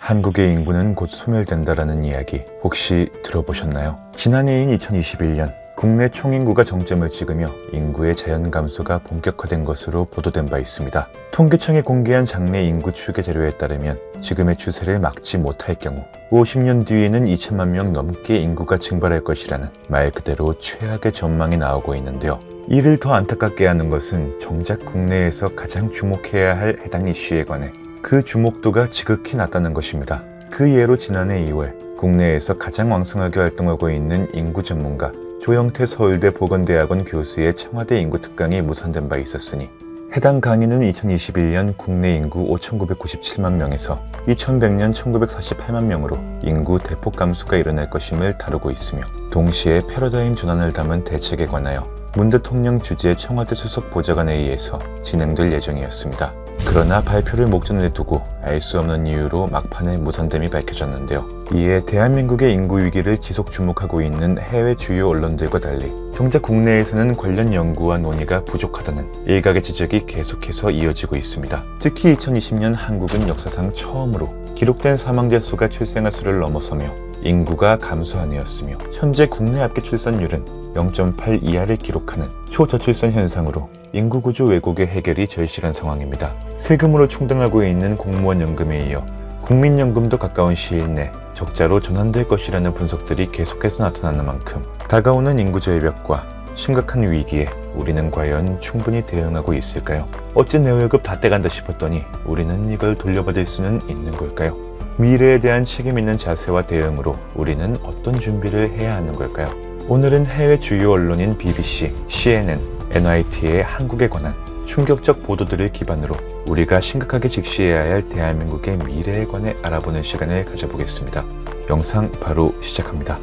한국의 인구는 곧 소멸된다라는 이야기 혹시 들어보셨나요? 지난해인 2021년 국내 총인구가 정점을 찍으며 인구의 자연 감소가 본격화된 것으로 보도된 바 있습니다. 통계청이 공개한 장래 인구 추계 자료에 따르면 지금의 추세를 막지 못할 경우 50년 뒤에는 2천만 명 넘게 인구가 증발할 것이라는 말 그대로 최악의 전망이 나오고 있는데요. 이를 더 안타깝게 하는 것은 정작 국내에서 가장 주목해야 할 해당 이슈에 관해 그 주목도가 지극히 낮다는 것입니다. 그 예로 지난해 2월 국내에서 가장 왕성하게 활동하고 있는 인구 전문가 조영태 서울대 보건대학원 교수의 청와대 인구 특강이 무산된 바 있었으니 해당 강의는 2021년 국내 인구 5,997만 명에서 2100년 1,948만 명으로 인구 대폭 감소가 일어날 것임을 다루고 있으며 동시에 패러다임 전환을 담은 대책에 관하여 문 대통령 주재 청와대 수석 보좌관에 의해서 진행될 예정이었습니다. 그러나 발표를 목전에 두고 알 수 없는 이유로 막판에 무산됨이 밝혀졌는데요. 이에 대한민국의 인구 위기를 지속 주목하고 있는 해외 주요 언론들과 달리 정작 국내에서는 관련 연구와 논의가 부족하다는 일각의 지적이 계속해서 이어지고 있습니다. 특히 2020년 한국은 역사상 처음으로 기록된 사망자 수가 출생아 수를 넘어서며 인구가 감소한 해였으며 현재 국내 합계 출산율은 0.8 이하를 기록하는 초저출산 현상으로 인구 구조 왜곡의 해결이 절실한 상황입니다. 세금으로 충당하고 있는 공무원 연금에 이어 국민연금도 가까운 시일 내 적자로 전환될 것이라는 분석들이 계속해서 나타나는 만큼 다가오는 인구 절벽과 심각한 위기에 우리는 과연 충분히 대응하고 있을까요? 어째 내 월급 다 떼간다 싶었더니 우리는 이걸 돌려받을 수는 있는 걸까요? 미래에 대한 책임 있는 자세와 대응으로 우리는 어떤 준비를 해야 하는 걸까요? 오늘은 해외 주요 언론인 BBC, CNN, NYT의 한국에 관한 충격적 보도들을 기반으로 우리가 심각하게 직시해야 할 대한민국의 미래에 관해 알아보는 시간을 가져보겠습니다. 영상 바로 시작합니다.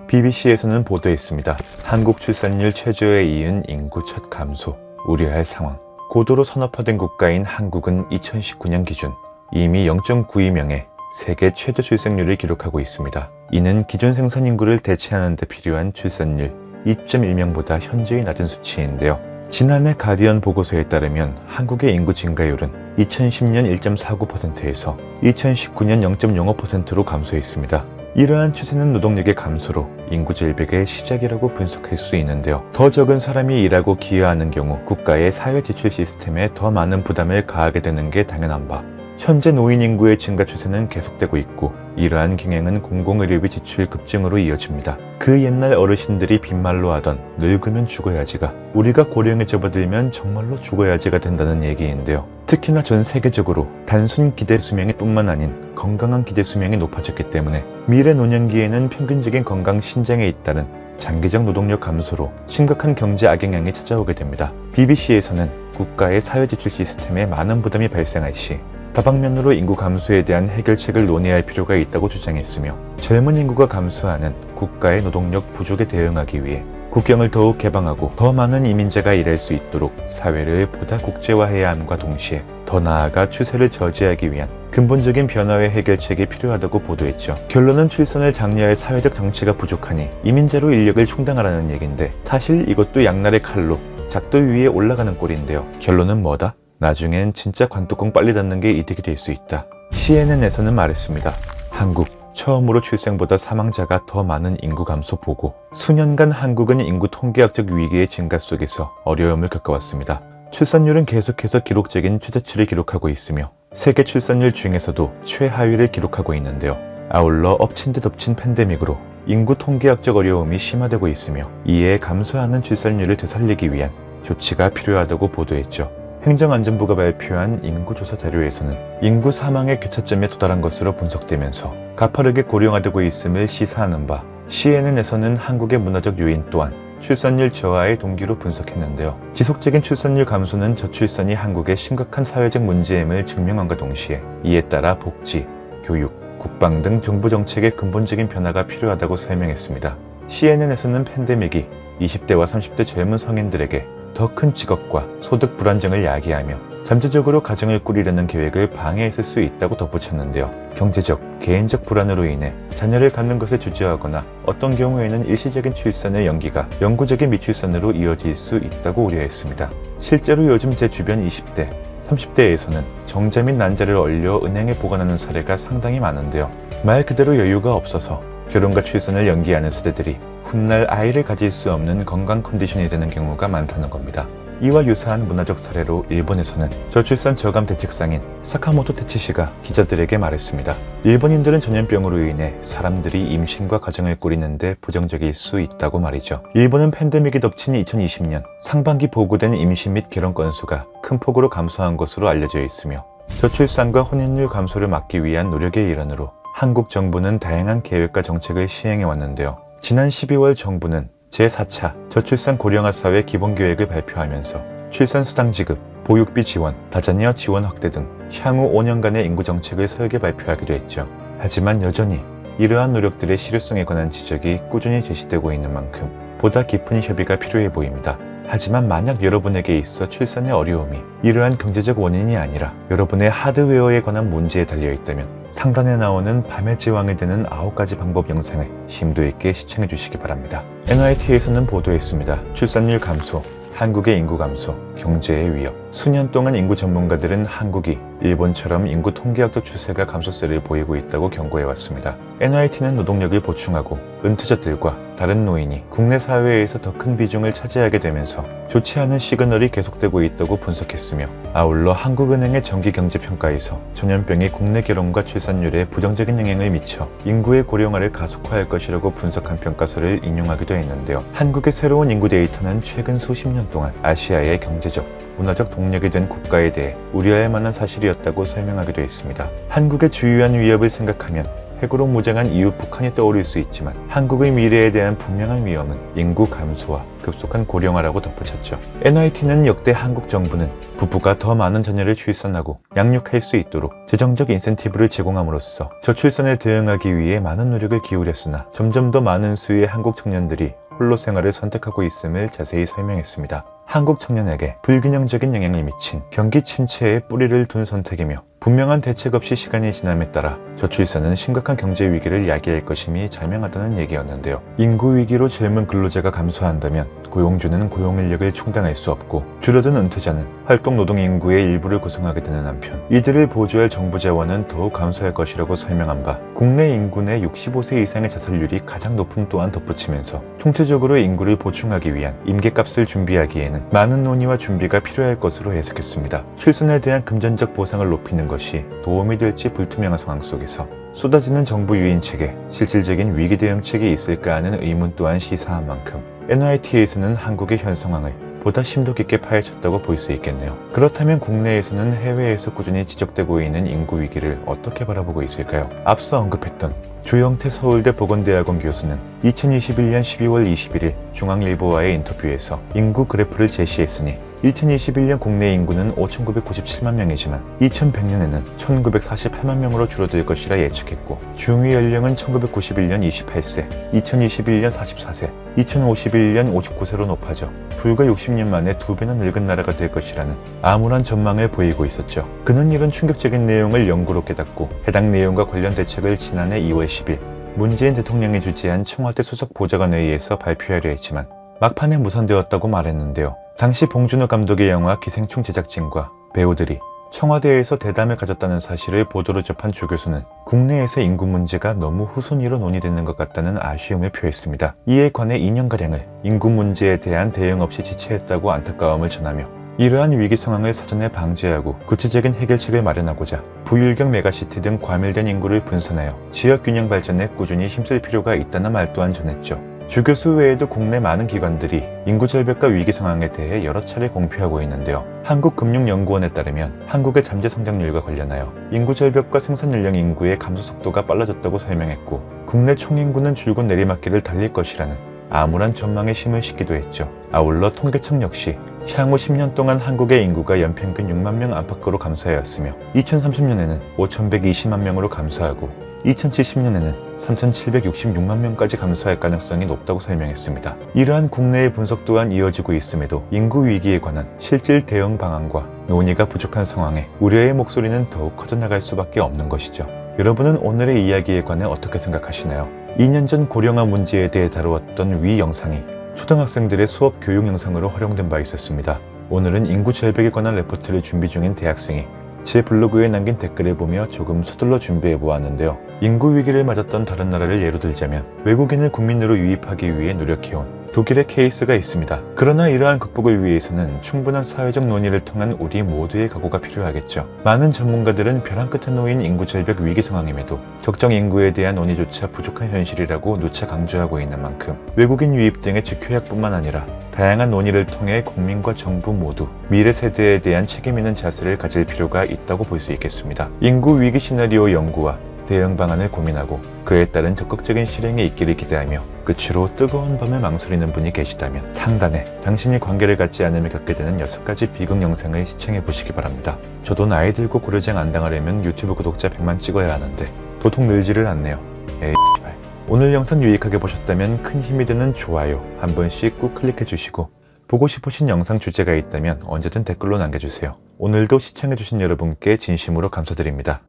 BBC에서는 보도했습니다. 한국 출산율 최저에 이은 인구 첫 감소, 우려할 상황. 고도로 산업화된 국가인 한국은 2019년 기준 이미 0.92명의 세계 최저 출생률을 기록하고 있습니다. 이는 기존 생산 인구를 대체하는 데 필요한 출산율 2.1명보다 현저히 낮은 수치인데요. 지난해 가디언 보고서에 따르면 한국의 인구 증가율은 2010년 1.49%에서 2019년 0.05%로 감소했습니다. 이러한 추세는 노동력의 감소로 인구 절벽의 시작이라고 분석할 수 있는데요. 더 적은 사람이 일하고 기여하는 경우 국가의 사회 지출 시스템에 더 많은 부담을 가하게 되는 게 당연한 바, 현재 노인 인구의 증가 추세는 계속되고 있고 이러한 경향은 공공의료비 지출 급증으로 이어집니다. 그 옛날 어르신들이 빈말로 하던 늙으면 죽어야지가 우리가 고령에 접어들면 정말로 죽어야지가 된다는 얘기인데요. 특히나 전 세계적으로 단순 기대 수명이 뿐만 아닌 건강한 기대 수명이 높아졌기 때문에 미래 노년기에는 평균적인 건강 신장에 잇따른 장기적 노동력 감소로 심각한 경제 악영향이 찾아오게 됩니다. BBC에서는 국가의 사회지출 시스템에 많은 부담이 발생할 시 다방면으로 인구 감소에 대한 해결책을 논의할 필요가 있다고 주장했으며 젊은 인구가 감소하는 국가의 노동력 부족에 대응하기 위해 국경을 더욱 개방하고 더 많은 이민자가 일할 수 있도록 사회를 보다 국제화해야 함과 동시에 더 나아가 추세를 저지하기 위한 근본적인 변화의 해결책이 필요하다고 보도했죠. 결론은 출산을 장려할 사회적 정치가 부족하니 이민자로 인력을 충당하라는 얘긴데 사실 이것도 양날의 칼로 작돌 위에 올라가는 꼴인데요. 결론은 뭐다? 나중엔 진짜 관뚜껑 빨리 닫는 게 이득이 될 수 있다. CNN에서는 말했습니다. 한국 처음으로 출생보다 사망자가 더 많은 인구 감소 보고. 수년간 한국은 인구 통계학적 위기의 증가 속에서 어려움을 겪어왔습니다. 출산율은 계속해서 기록적인 최저치를 기록하고 있으며 세계 출산율 중에서도 최하위를 기록하고 있는데요. 아울러 엎친 데 덮친 팬데믹으로 인구 통계학적 어려움이 심화되고 있으며 이에 감소하는 출산율을 되살리기 위한 조치가 필요하다고 보도했죠. 행정안전부가 발표한 인구조사 자료에서는 인구 사망의 교차점에 도달한 것으로 분석되면서 가파르게 고령화되고 있음을 시사하는 바, CNN에서는 한국의 문화적 요인 또한 출산율 저하의 동기로 분석했는데요. 지속적인 출산율 감소는 저출산이 한국의 심각한 사회적 문제임을 증명함과 동시에 이에 따라 복지, 교육, 국방 등 정부 정책의 근본적인 변화가 필요하다고 설명했습니다. CNN에서는 팬데믹이 20대와 30대 젊은 성인들에게 더 큰 직업과 소득 불안정을 야기하며 잠재적으로 가정을 꾸리려는 계획을 방해했을 수 있다고 덧붙였는데요. 경제적, 개인적 불안으로 인해 자녀를 갖는 것을 주저하거나 어떤 경우에는 일시적인 출산의 연기가 영구적인 미출산으로 이어질 수 있다고 우려했습니다. 실제로 요즘 제 주변 20대, 30대에서는 정자 및 난자를 얼려 은행에 보관하는 사례가 상당히 많은데요. 말 그대로 여유가 없어서 결혼과 출산을 연기하는 세대들이 훗날 아이를 가질 수 없는 건강 컨디션이 되는 경우가 많다는 겁니다. 이와 유사한 문화적 사례로 일본에서는 저출산 저감 대책상인 사카모토 테치시가 기자들에게 말했습니다. 일본인들은 전염병으로 인해 사람들이 임신과 가정을 꾸리는데 부정적일 수 있다고 말이죠. 일본은 팬데믹이 덮친 2020년 상반기 보고된 임신 및 결혼 건수가 큰 폭으로 감소한 것으로 알려져 있으며 저출산과 혼인율 감소를 막기 위한 노력의 일환으로 한국 정부는 다양한 계획과 정책을 시행해 왔는데요. 지난 12월 정부는 제4차 저출산 고령화 사회 기본계획을 발표하면서 출산수당 지급, 보육비 지원, 다자녀 지원 확대 등 향후 5년간의 인구정책을 설계 발표하기도 했죠. 하지만 여전히 이러한 노력들의 실효성에 관한 지적이 꾸준히 제시되고 있는 만큼 보다 깊은 협의가 필요해 보입니다. 하지만 만약 여러분에게 있어 출산의 어려움이 이러한 경제적 원인이 아니라 여러분의 하드웨어에 관한 문제에 달려있다면 상단에 나오는 밤의 제왕이 되는 9가지 방법 영상을 심도 있게 시청해 주시기 바랍니다. NYT에서는 보도했습니다. 출산율 감소, 한국의 인구 감소, 경제의 위협. 수년 동안 인구 전문가들은 한국이 일본처럼 인구 통계학적 추세가 감소세를 보이고 있다고 경고해왔습니다. NYT는 노동력을 보충하고 은퇴자들과 다른 노인이 국내 사회에서 더 큰 비중을 차지하게 되면서 좋지 않은 시그널이 계속되고 있다고 분석했으며 아울러 한국은행의 정기경제평가에서 전염병이 국내 결혼과 출산율에 부정적인 영향을 미쳐 인구의 고령화를 가속화할 것이라고 분석한 평가서를 인용하기도 했는데요. 한국의 새로운 인구 데이터는 최근 수십 년 동안 아시아의 경제적, 문화적 동력이 된 국가에 대해 우려할 만한 사실이었다고 설명하기도 했습니다. 한국의 주요한 위협을 생각하면 핵으로 무장한 이웃 북한이 떠오를 수 있지만 한국의 미래에 대한 분명한 위험은 인구 감소와 급속한 고령화라고 덧붙였죠. NYT는 역대 한국 정부는 부부가 더 많은 자녀를 출산하고 양육할 수 있도록 재정적 인센티브를 제공함으로써 저출산에 대응하기 위해 많은 노력을 기울였으나 점점 더 많은 수의 한국 청년들이 홀로 생활을 선택하고 있음을 자세히 설명했습니다. 한국 청년에게 불균형적인 영향을 미친 경기 침체에 뿌리를 둔 선택이며 분명한 대책 없이 시간이 지남에 따라 저출산은 심각한 경제 위기를 야기할 것임이 자명하다는 얘기였는데요. 인구 위기로 젊은 근로자가 감소한다면 고용주는 고용 인력을 충당할 수 없고 줄어든 은퇴자는 활동 노동 인구의 일부를 구성하게 되는 한편 이들을 보조할 정부 자원은 더욱 감소할 것이라고 설명한 바 국내 인구 내 65세 이상의 자살률이 가장 높음 또한 덧붙이면서 총체적으로 인구를 보충하기 위한 임계값을 준비하기에는 많은 논의와 준비가 필요할 것으로 해석했습니다. 출산에 대한 금전적 보상을 높이는 것이 도움이 될지 불투명한 상황 속에서 쏟아지는 정부 유인책에 실질적인 위기 대응책이 있을까 하는 의문 또한 시사한 만큼 NYT에서는 한국의 현 상황을 보다 심도 깊게 파헤쳤다고 볼 수 있겠네요. 그렇다면 국내에서는 해외에서 꾸준히 지적되고 있는 인구 위기를 어떻게 바라보고 있을까요? 앞서 언급했던 조영태 서울대 보건대학원 교수는 2021년 12월 21일 중앙일보와의 인터뷰에서 인구 그래프를 제시했으니 2021년 국내 인구는 5,997만 명이지만 2100년에는 1,948만 명으로 줄어들 것이라 예측했고 중위 연령은 1991년 28세, 2021년 44세, 2051년 59세로 높아져 불과 60년 만에 2배나 늙은 나라가 될 것이라는 암울한 전망을 보이고 있었죠. 그는 이런 충격적인 내용을 연구로 깨닫고 해당 내용과 관련 대책을 지난해 2월 10일 문재인 대통령이 주재한 청와대 수석 보좌관회의에서 발표하려 했지만 막판에 무산되었다고 말했는데요. 당시 봉준호 감독의 영화 기생충 제작진과 배우들이 청와대에서 대담을 가졌다는 사실을 보도로 접한 조 교수는 국내에서 인구 문제가 너무 후순위로 논의되는 것 같다는 아쉬움을 표했습니다. 이에 관해 2년가량을 인구 문제에 대한 대응 없이 지체했다고 안타까움을 전하며 이러한 위기 상황을 사전에 방지하고 구체적인 해결책을 마련하고자 부율경 메가시티 등 과밀된 인구를 분산하여 지역 균형 발전에 꾸준히 힘쓸 필요가 있다는 말 또한 전했죠. 주 교수 외에도 국내 많은 기관들이 인구 절벽과 위기 상황에 대해 여러 차례 공표하고 있는데요. 한국금융연구원에 따르면 한국의 잠재 성장률과 관련하여 인구 절벽과 생산 연령 인구의 감소 속도가 빨라졌다고 설명했고 국내 총인구는 줄곧 내리막길을 달릴 것이라는 암울한 전망에 힘을 싣기도 했죠. 아울러 통계청 역시 향후 10년 동안 한국의 인구가 연평균 6만 명 안팎으로 감소하였으며 2030년에는 5,120만 명으로 감소하고 2070년에는 3,766만 명까지 감소할 가능성이 높다고 설명했습니다. 이러한 국내의 분석 또한 이어지고 있음에도 인구 위기에 관한 실질 대응 방안과 논의가 부족한 상황에 우려의 목소리는 더욱 커져나갈 수밖에 없는 것이죠. 여러분은 오늘의 이야기에 관해 어떻게 생각하시나요? 2년 전 고령화 문제에 대해 다루었던 위 영상이 초등학생들의 수업 교육 영상으로 활용된 바 있었습니다. 오늘은 인구 절벽에 관한 레포트를 준비 중인 대학생이 제 블로그에 남긴 댓글을 보며 조금 서둘러 준비해 보았는데요. 인구 위기를 맞았던 다른 나라를 예로 들자면 외국인을 국민으로 유입하기 위해 노력해온 독일의 케이스가 있습니다. 그러나 이러한 극복을 위해서는 충분한 사회적 논의를 통한 우리 모두의 각오가 필요하겠죠. 많은 전문가들은 벼랑 끝에 놓인 인구 절벽 위기 상황임에도 적정 인구에 대한 논의조차 부족한 현실이라고 누차 강조하고 있는 만큼 외국인 유입 등의 즉효약뿐만 아니라 다양한 논의를 통해 국민과 정부 모두 미래 세대에 대한 책임 있는 자세를 가질 필요가 있다고 볼 수 있겠습니다. 인구 위기 시나리오 연구와 대응 방안을 고민하고 그에 따른 적극적인 실행이 있기를 기대하며 끝으로 뜨거운 밤을 망설이는 분이 계시다면 상단에 당신이 관계를 갖지 않으면 겪게 되는 6가지 비극 영상을 시청해 보시기 바랍니다. 저도 나이 들고 고려장 안 당하려면 유튜브 구독자 100만 찍어야 하는데 도통 늘지를 않네요. 에이 발. 오늘 영상 유익하게 보셨다면 큰 힘이 되는 좋아요 한 번씩 꾹 클릭해 주시고 보고 싶으신 영상 주제가 있다면 언제든 댓글로 남겨주세요. 오늘도 시청해주신 여러분께 진심으로 감사드립니다.